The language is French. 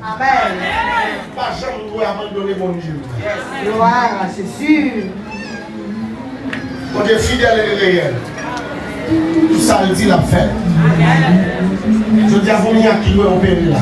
Amen. Pas jamais doit abandonner mon Dieu. Gloire, c'est sûr. Mon Dieu fidèle et réel. Tout ça, il dit la fête. Je dis à vous, il y a qui doit opérer là.